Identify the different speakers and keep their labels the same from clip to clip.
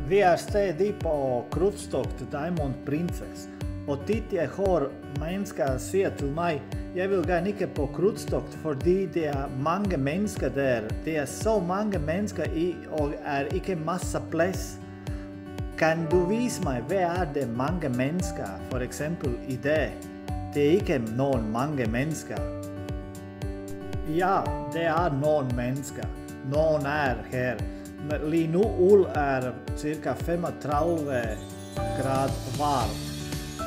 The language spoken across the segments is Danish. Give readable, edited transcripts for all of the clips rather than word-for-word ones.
Speaker 1: Vi är ständigt på krutstock till Diamond Princess. Och titta har människor säger till mig, jag vill gå nicka på krutstock för det är många människor där. Det är så många människor och är inte massa plats. Kan du visa mig vad är det många människor, för exempel i det? Det är inte någon många människor. Ja, det är någon människa. Någon är här. Lige nu är cirka 35 grader varmt.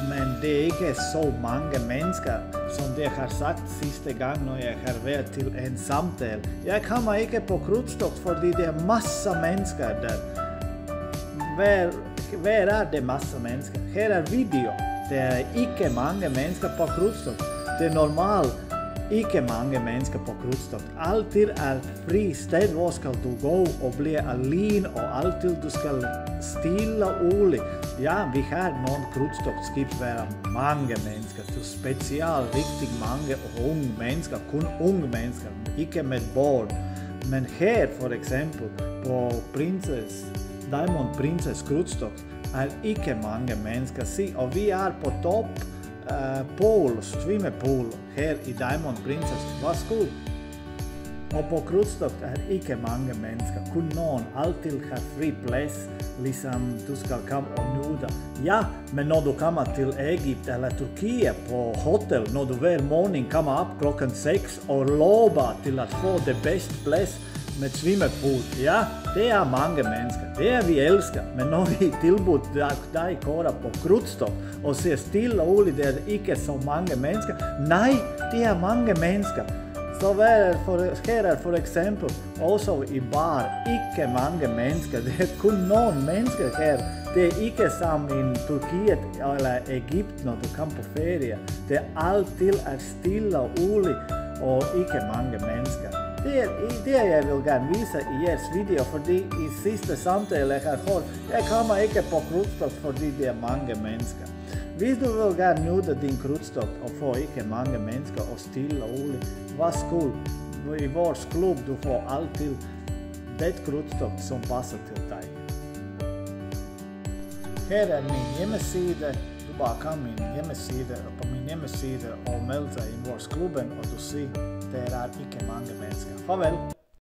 Speaker 1: Men det är inte så många människor som det har sagt sista gången när jag har varit till en samtal. Jag kommer inte på krutstock för det är massa människor där. Var är det massa människor? Här är video. Det är inte många människor på krutstock. Det är normalt. Ikke mange mennesker på krutstock. Alltid er fri sted hvor skal du gå og bli alene, og alltid du skal stille og roligt. Ja, vi har nogle krutstockskib, hvor mange mennesker, til specielt rigtig mange unge mennesker, kun unge mennesker, ikke med børn. Men her for eksempel på Diamond Princess krutstock er ikke mange mennesker. Se, og vi er på top. Swimmingpool her i Diamond Princess. Varsågod. Og på krutstock er ikke mange mennesker. Kun nogen altid har fri plads, ligesom du skal komme og nyde. Ja, men når du kommer til Egypt eller Turkiet på hotel, når du hver morgen kommer op klokken 6 og lover til at få det bedste plads med swimmingpool. Ja, det er mange mennesker. Det er vi elsker. Men når vi tilbudt dig kører på krutstock og ser stille og roligt, det er ikke så mange mennesker. Nej, det er mange mennesker. Så her er for eksempel også i bar ikke mange mennesker. Det er kun nogle mennesker her. Det er ikke som i Turkiet eller Egypt, når du kommer på ferie. Det er altid stille og roligt og ikke mange mennesker. Det jeg vil gerne vise i jeres video, fordi i sidste samtale jeg har hørt, jeg kommer ikke på krutstock, fordi det er mange mennesker. Hvis du vil gerne nyde din krutstock og få ikke mange mennesker og stille og roligt, værsgo. I vores klub du får altid det krutstock som passer til dig. Her er min hjemmeside. Du bare kan min hjemmeside, og på min hjemmeside og melde dig i vores klubben, og du ser, der er ikke mange mennesker. Farvel!